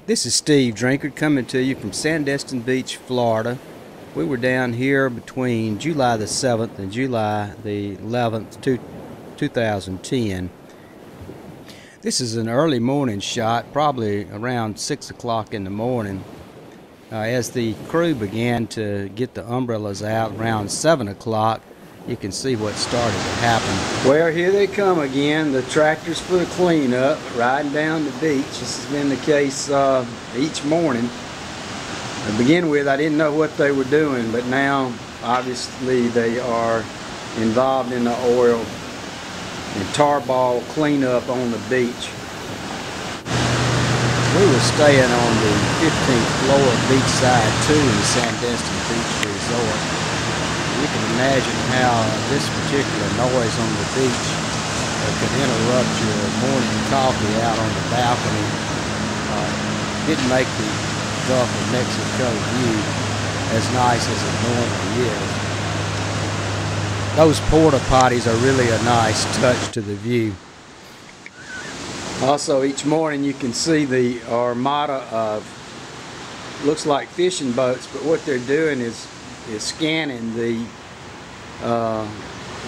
This is Steve Drinkard coming to you from Sandestin Beach, Florida. We were down here between July the 7th and July the 11th, 2010. This is an early morning shot, probably around 6 o'clock in the morning. As the crew began to get the umbrellas out around 7 o'clock, you can see what started to happen. Well, here they come again, the tractors for the cleanup, riding down the beach. This has been the case each morning. To begin with, I didn't know what they were doing, but now, obviously, they are involved in the oil and tarball cleanup on the beach. We were staying on the 15th floor of Beachside 2 in the Sandestin Beach Resort. You can imagine how this particular noise on the beach could interrupt your morning coffee out on the balcony. Didn't make the Gulf of Mexico view as nice as it normally is. Those porta potties are really a nice touch to the view. Also, each morning you can see the armada of, looks like fishing boats, but what they're doing is scanning the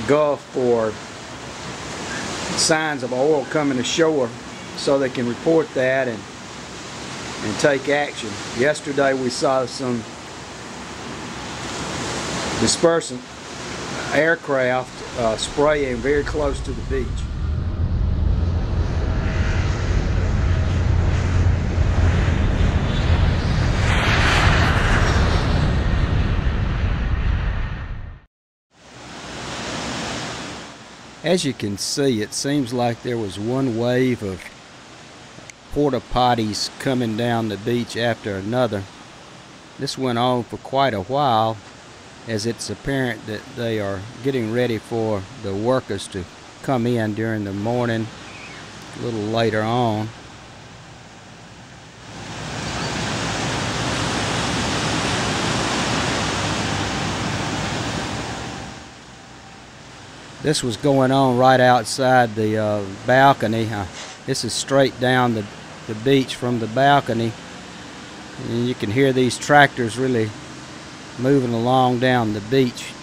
Gulf for signs of oil coming ashore so they can report that and take action. Yesterday we saw some dispersant aircraft spraying very close to the beach. As you can see, it seems like there was one wave of porta potties coming down the beach after another. This went on for quite a while, as it's apparent that they are getting ready for the workers to come in during the morning a little later on. This was going on right outside the balcony. This is straight down the beach from the balcony. And you can hear these tractors really moving along down the beach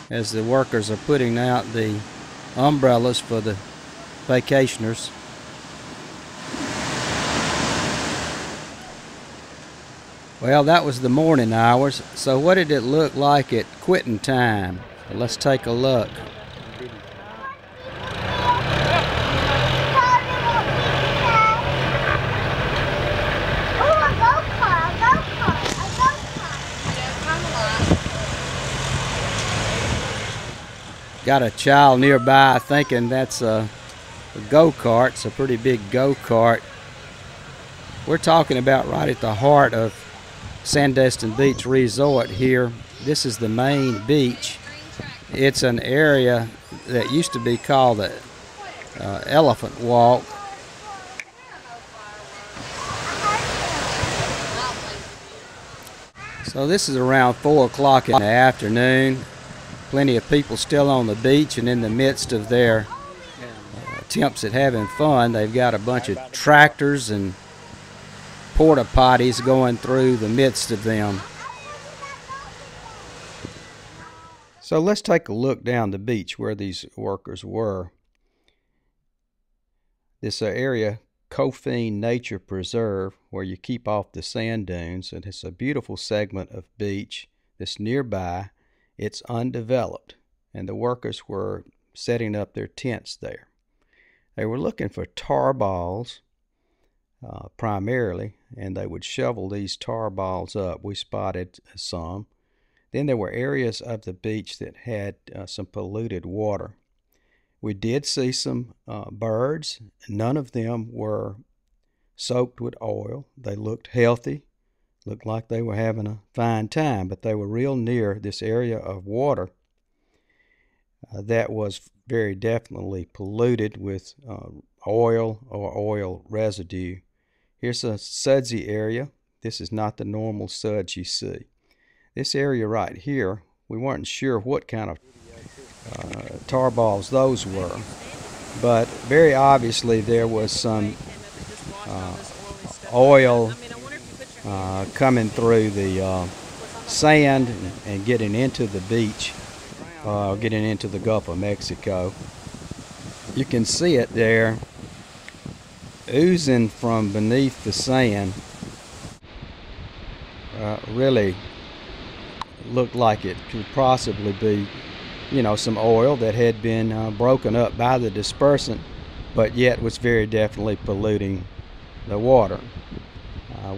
as the workers are putting out the umbrellas for the vacationers. Well, that was the morning hours. So what did it look like at quitting time? So let's take a look. Got a child nearby thinking that's a go-kart. It's a pretty big go-kart. We're talking about right at the heart of Sandestin Beach Resort here. This is the main beach. It's an area that used to be called the Elephant Walk. So this is around 4 o'clock in the afternoon. Plenty of people still on the beach, and in the midst of their attempts at having fun, they've got a bunch of tractors and porta potties going through the midst of them. So let's take a look down the beach where these workers were. This area, Coffeen Nature Preserve, where you keep off the sand dunes, and it's a beautiful segment of beach that's nearby. It's undeveloped, and the workers were setting up their tents there. They were looking for tar balls primarily, and they would shovel these tar balls up. We spotted some. Then there were areas of the beach that had some polluted water. We did see some birds. None of them were soaked with oil. They looked healthy. Looked like they were having a fine time, but they were real near this area of water that was very definitely polluted with oil or oil residue. Here's a sudsy area. This is not the normal suds you see. This area right here, we weren't sure what kind of tar balls those were, but very obviously there was some oil coming through the sand and getting into the beach, getting into the Gulf of Mexico. You can see it there oozing from beneath the sand. Really looked like it could possibly be, you know, some oil that had been broken up by the dispersant, but yet was very definitely polluting the water.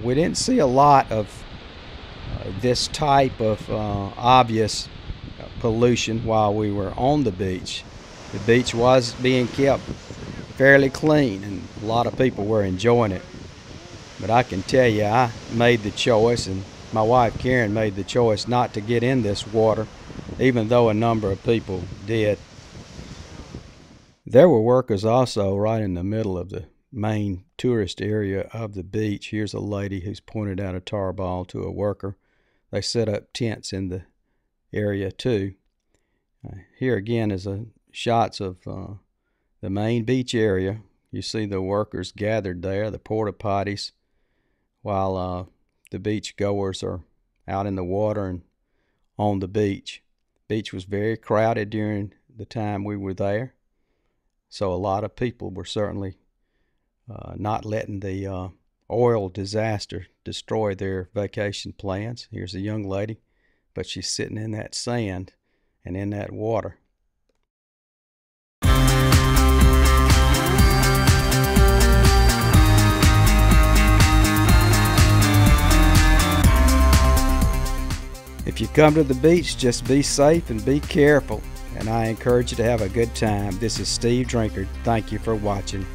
We didn't see a lot of this type of obvious pollution while we were on the beach. The beach was being kept fairly clean and a lot of people were enjoying it. But I can tell you, I made the choice, and my wife Karen made the choice not to get in this water, even though a number of people did. There were workers also right in the middle of the main tourist area of the beach. Here's a lady who's pointed out a tar ball to a worker. They set up tents in the area too. Here again is shots of the main beach area. You see the workers gathered there, the porta potties, while the beach goers are out in the water and on the beach. Beach was very crowded during the time we were there, so a lot of people were certainly not letting the oil disaster destroy their vacation plans. Here's a young lady, but she's sitting in that sand and in that water. If you come to the beach, just be safe and be careful, and I encourage you to have a good time. This is Steve Drinkard. Thank you for watching.